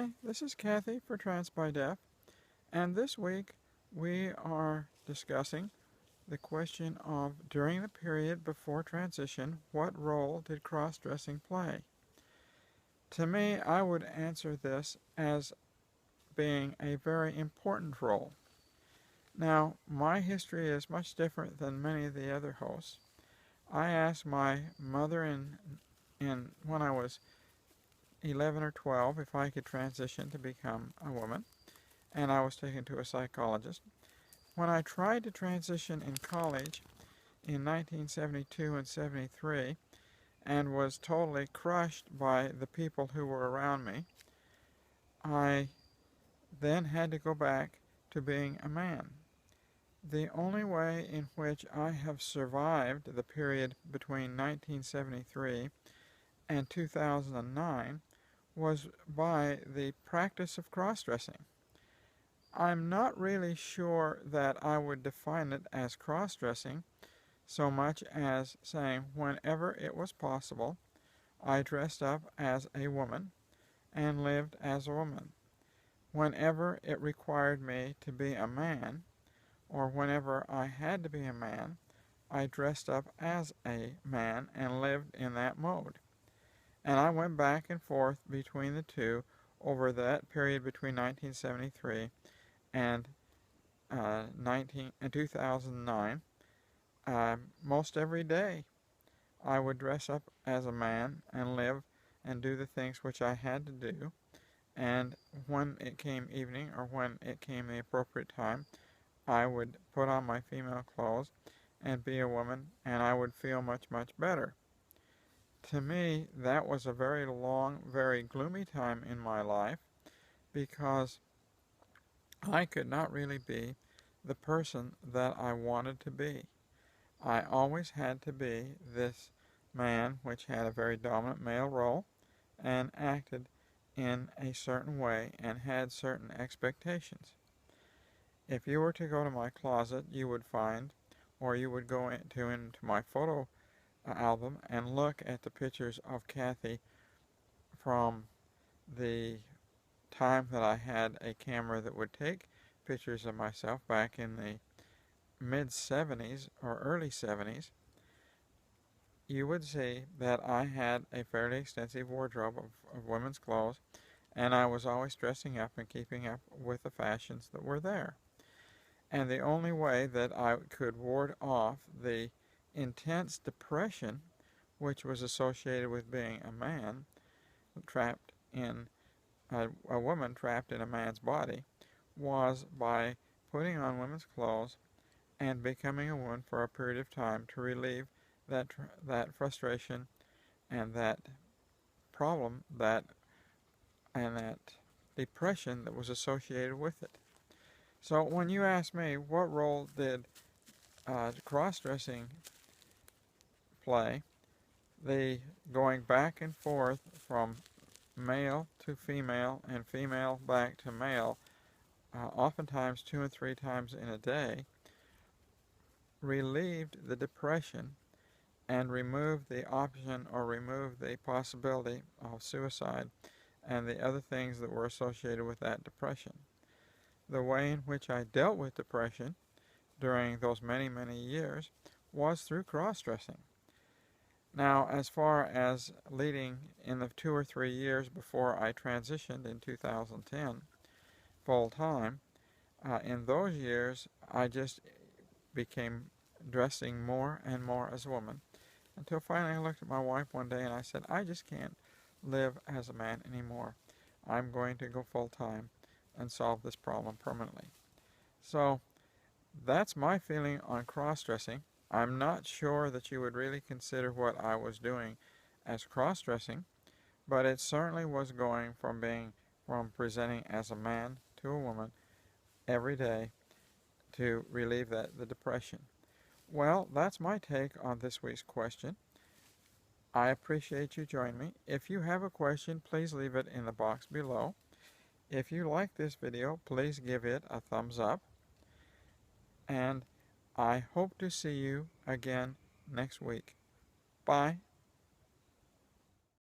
Hi, this is Cathy for TransByDe, and this week we are discussing the question of, during the period before transition, what role did cross-dressing play? To me, I would answer this as being a very important role. Now, my history is much different than many of the other hosts. I asked my mother when I was 11 or 12 if I could transition to become a woman, and I was taken to a psychologist. When I tried to transition in college in 1972 and 73 and was totally crushed by the people who were around me, I then had to go back to being a man. The only way in which I have survived the period between 1973 and 2009 was by the practice of cross-dressing. I'm not really sure that I would define it as cross-dressing so much as saying whenever it was possible, I dressed up as a woman and lived as a woman. Whenever it required me to be a man, or whenever I had to be a man, I dressed up as a man and lived in that mode. And I went back and forth between the two over that period between 1973 and 2009. Most every day I would dress up as a man and live and do the things which I had to do. And when it came evening, or when it came the appropriate time, I would put on my female clothes and be a woman, and I would feel much, much better. To me, that was a very long, very gloomy time in my life, because I could not really be the person that I wanted to be. I always had to be this man which had a very dominant male role and acted in a certain way and had certain expectations. If you were to go to my closet, you would find, or you would go into my photo album and look at the pictures of Cathy from the time that I had a camera that would take pictures of myself back in the mid-70s or early 70s. You would see that I had a fairly extensive wardrobe of women's clothes, and I was always dressing up and keeping up with the fashions that were there. And the only way that I could ward off the intense depression which was associated with being a man trapped in a woman trapped in a man's body was by putting on women's clothes and becoming a woman for a period of time to relieve that frustration and that problem and that depression that was associated with it. So when you ask me what role did cross-dressing play, the going back and forth from male to female and female back to male, oftentimes 2 and 3 times in a day, relieved the depression and removed the option or removed the possibility of suicide and the other things that were associated with that depression. The way in which I dealt with depression during those many, many years was through cross-dressing. Now, as far as leading in the 2 or 3 years before I transitioned in 2010 full-time, in those years I just became dressing more and more as a woman, until finally I looked at my wife one day and I said, I just can't live as a man anymore. I'm going to go full-time and solve this problem permanently. So that's my feeling on cross-dressing. I'm not sure that you would really consider what I was doing as cross-dressing, but it certainly was going from presenting as a man to a woman every day to relieve the depression. Well, that's my take on this week's question. I appreciate you joining me. If you have a question, please leave it in the box below. If you like this video, please give it a thumbs up. And I hope to see you again next week. Bye.